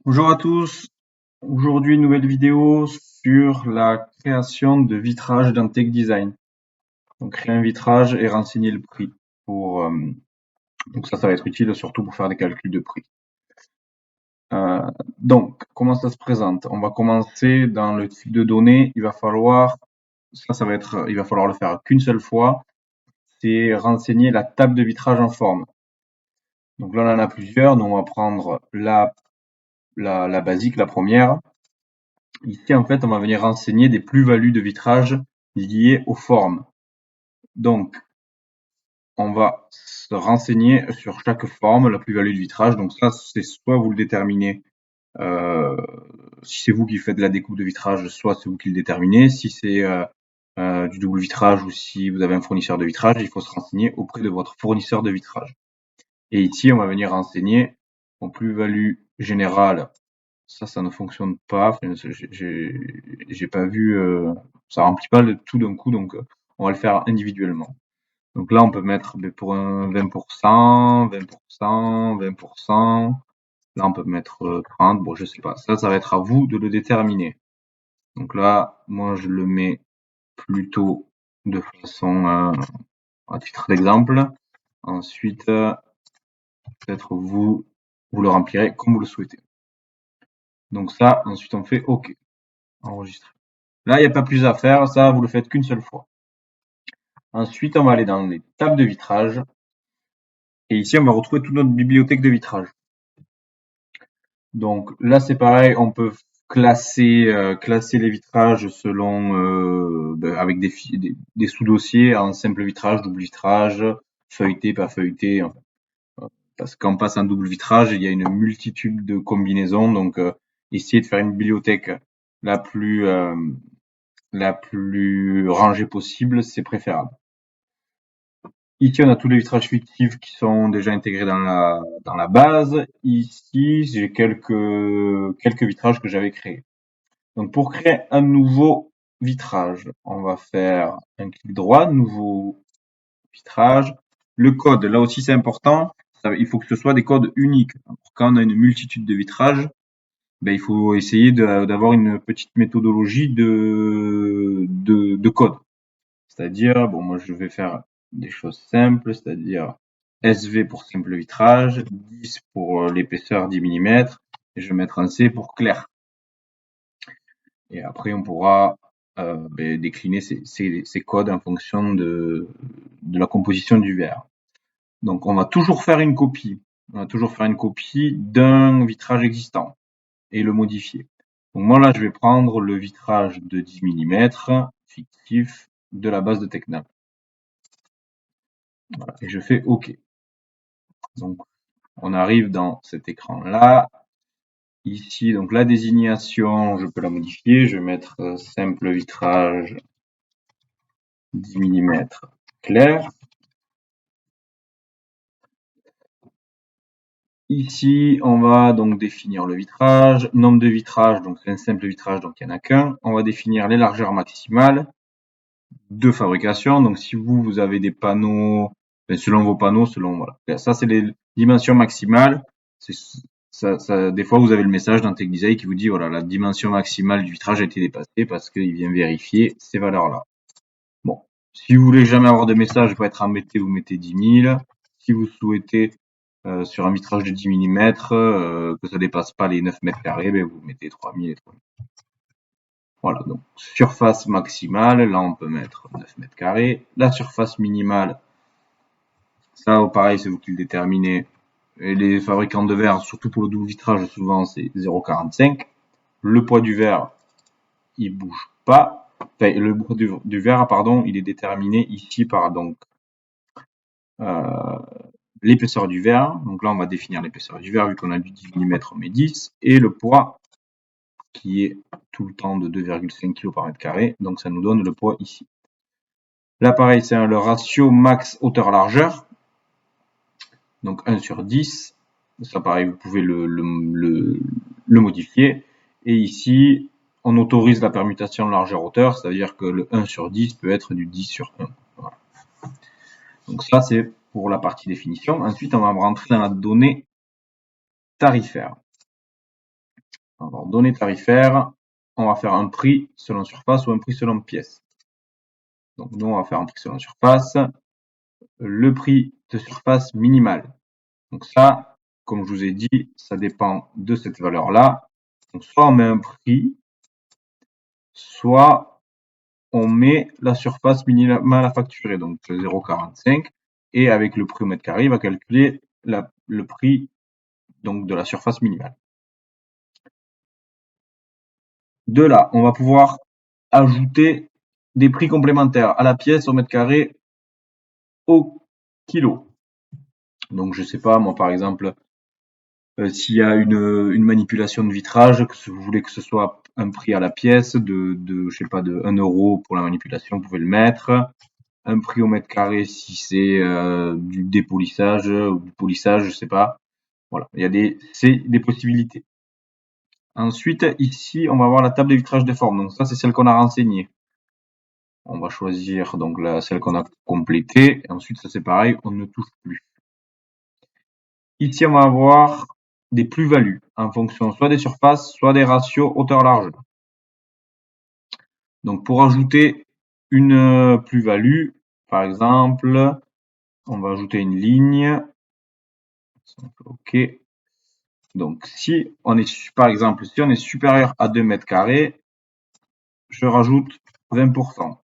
Bonjour à tous, aujourd'hui une nouvelle vidéo sur la création de vitrages dans Tech Design. Donc créer un vitrage et renseigner le prix. Donc ça va être utile surtout pour faire des calculs de prix. Donc comment ça se présente? On va commencer dans le type de données, il va falloir le faire qu'une seule fois, c'est renseigner la table de vitrage en forme. Donc là on en a plusieurs, donc on va prendre la basique, la première. Ici, en fait, on va venir renseigner des plus-values de vitrage liées aux formes. Donc, on va se renseigner sur chaque forme, la plus-value de vitrage. Donc ça, c'est soit vous le déterminez, si c'est vous qui faites la découpe de vitrage, soit c'est vous qui le déterminez. Si c'est du double vitrage ou si vous avez un fournisseur de vitrage, il faut se renseigner auprès de votre fournisseur de vitrage. Et ici, on va venir renseigner en plus-value générale. Ça ne fonctionne pas. Enfin, j'ai pas vu, ça remplit pas le tout d'un coup, donc on va le faire individuellement. Donc là, on peut mettre pour un 20%, 20%, 20%. Là, on peut mettre 30. Bon, je sais pas. Ça va être à vous de le déterminer. Donc là, moi, je le mets plutôt de façon à titre d'exemple. Ensuite, peut-être vous le remplirez comme vous le souhaitez. Donc ça, ensuite on fait OK, enregistrer. Là, il n'y a pas plus à faire, ça vous le faites qu'une seule fois. Ensuite, on va aller dans les tables de vitrage. Et ici, on va retrouver toute notre bibliothèque de vitrage. Donc là, c'est pareil, on peut classer les vitrages selon avec des sous-dossiers en simple vitrage, double vitrage, feuilleté, pas feuilleté. Parce qu'on passe en double vitrage, il y a une multitude de combinaisons. Donc, essayer de faire une bibliothèque la plus rangée possible, c'est préférable. Ici, on a tous les vitrages fictifs qui sont déjà intégrés dans la base. Ici, j'ai quelques vitrages que j'avais créés. Donc, pour créer un nouveau vitrage, on va faire un clic droit, nouveau vitrage. Le code, là aussi, c'est important. Il faut que ce soit des codes uniques. Quand on a une multitude de vitrages, il faut essayer d'avoir une petite méthodologie de code. C'est-à-dire, bon, moi, je vais faire des choses simples, c'est-à-dire SV pour simple vitrage, 10 pour l'épaisseur 10 mm, et je vais mettre un C pour clair. Et après, on pourra décliner ces codes en fonction de la composition du verre. Donc, on va toujours faire une copie. On va toujours faire une copie d'un vitrage existant et le modifier. Donc, moi, là, je vais prendre le vitrage de 10 mm fictif de la base de Tecnam. Voilà, et je fais OK. Donc, on arrive dans cet écran-là. Ici, donc la désignation, je peux la modifier. Je vais mettre simple vitrage 10 mm clair. Ici, on va donc définir le vitrage, nombre de vitrages, donc c'est un simple vitrage, donc il n'y en a qu'un. On va définir les largeurs maximales de fabrication. Donc si vous avez des panneaux, selon vos panneaux, voilà. Ça, c'est les dimensions maximales. Des fois, vous avez le message d'un Tech Design qui vous dit, voilà, la dimension maximale du vitrage a été dépassée parce qu'il vient vérifier ces valeurs-là. Bon, si vous voulez jamais avoir de message, pas être embêté, vous mettez 10 000. Si vous souhaitez sur un vitrage de 10 mm que ça dépasse pas les 9 mètres carrés, vous mettez 3000 et 3000. Voilà, donc surface maximale, là on peut mettre 9 mètres carrés. La surface minimale, ça pareil, c'est vous qui le déterminez. Et les fabricants de verre, surtout pour le double vitrage, souvent c'est 0,45. Le poids du verre, il bouge pas. Enfin, le poids du verre, pardon, il est déterminé ici par donc l'épaisseur du verre. Donc là, on va définir l'épaisseur du verre, vu qu'on a du 10 mm, on met 10. Et le poids, qui est tout le temps de 2,5 kg par mètre carré. Donc ça nous donne le poids ici. Là, pareil, c'est le ratio max hauteur-largeur. Donc 1 sur 10. Ça, pareil, vous pouvez le modifier. Et ici, on autorise la permutation largeur-hauteur, c'est-à-dire que le 1 sur 10 peut être du 10 sur 1. Voilà. Donc ça, c'est pour la partie définition. Ensuite, on va rentrer dans la donnée tarifaire. Alors, données tarifaires, on va faire un prix selon surface ou un prix selon pièce. Donc, nous, on va faire un prix selon surface. Le prix de surface minimal. Donc ça, comme je vous ai dit, ça dépend de cette valeur-là. Donc soit on met un prix, soit on met la surface minimale à facturer, donc 0,45. Et avec le prix au mètre carré, il va calculer le prix donc de la surface minimale. De là, on va pouvoir ajouter des prix complémentaires à la pièce, au mètre carré, au kilo. Donc je sais pas, moi par exemple, s'il y a une manipulation de vitrage, que vous voulez que ce soit un prix à la pièce je sais pas, de 1 € pour la manipulation, vous pouvez le mettre. Un prix au mètre carré si c'est du dépolissage ou du polissage, je sais pas. Voilà, c'est des possibilités. Ensuite, ici, on va avoir la table de vitrage des formes. Donc ça, c'est celle qu'on a renseignée. On va choisir donc celle qu'on a complétée. Et ensuite, ça c'est pareil, on ne touche plus. Ici, on va avoir des plus-values en fonction soit des surfaces, soit des ratios hauteur-largeur. Donc pour ajouter une plus-value, par exemple, on va ajouter une ligne. OK. Donc si on est, par exemple, si on est supérieur à 2 mètres carrés, je rajoute 20%.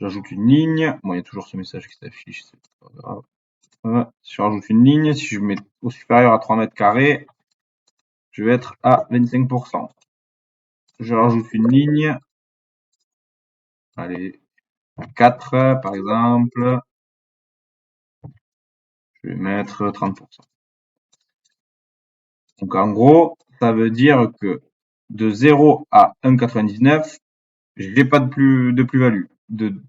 J'ajoute une ligne. Bon, il y a toujours ce message qui s'affiche, c'est pas grave. Si je rajoute une ligne, si je mets au supérieur à 3 mètres carrés, je vais être à 25%. Je rajoute une ligne. Allez, 4 par exemple. Je vais mettre 30%. Donc en gros, ça veut dire que de 0 à 1,99, j'ai pas de plus-value. De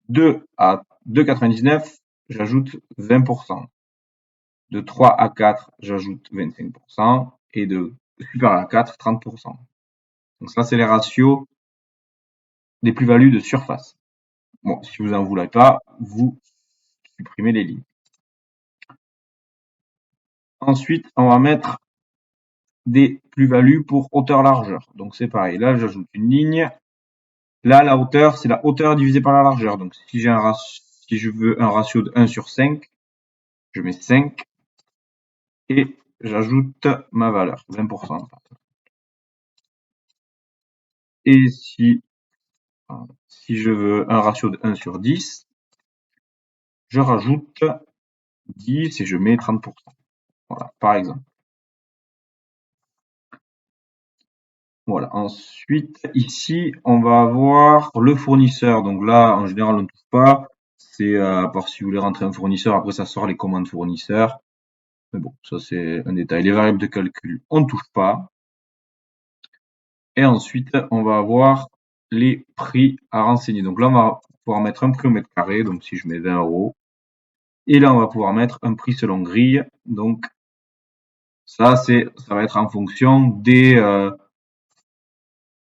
2 à 2,99, j'ajoute 20%. De 3 à 4, j'ajoute 25%. Et de supérieur à 4, 30%. Donc ça, c'est les ratios des plus-values de surface. Bon, si vous en voulez pas, vous supprimez les lignes. Ensuite, on va mettre des plus-values pour hauteur-largeur. Donc c'est pareil, là j'ajoute une ligne. Là, la hauteur, c'est la hauteur divisée par la largeur. Donc si je veux un ratio de 1 sur 5, je mets 5 et j'ajoute ma valeur, 20%. Et si je veux un ratio de 1 sur 10, je rajoute 10 et je mets 30%. Voilà, par exemple. Voilà. Ensuite, ici, on va avoir le fournisseur. Donc là, en général, on ne touche pas. C'est à part si vous voulez rentrer un fournisseur, après ça sort les commandes fournisseurs. Mais bon, ça c'est un détail. Les variables de calcul, on ne touche pas. Et ensuite, on va avoir les prix à renseigner. Donc là, on va pouvoir mettre un prix au mètre carré. Donc si je mets 20 €. Et là, on va pouvoir mettre un prix selon grille. Donc ça va être en fonction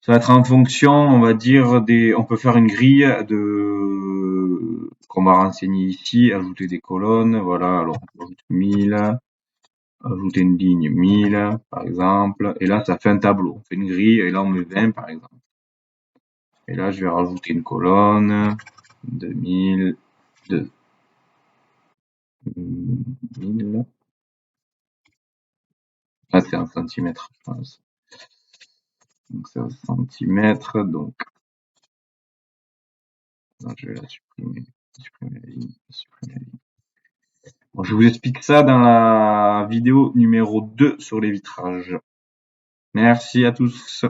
ça va être en fonction, on va dire, on peut faire une grille qu'on va renseigner ici, ajouter des colonnes, voilà, alors on ajoute 1000, ajouter une ligne 1000, par exemple, et là, ça fait un tableau, on fait une grille, et là, on met 20, par exemple. Et là, je vais rajouter une colonne, 2000, 2000, là, c'est un centimètre, je pense. Donc, c'est un centimètre, donc, là, je vais la supprimer la ligne, supprimer la ligne. Bon, je vous explique ça dans la vidéo numéro 2 sur les vitrages. Merci à tous.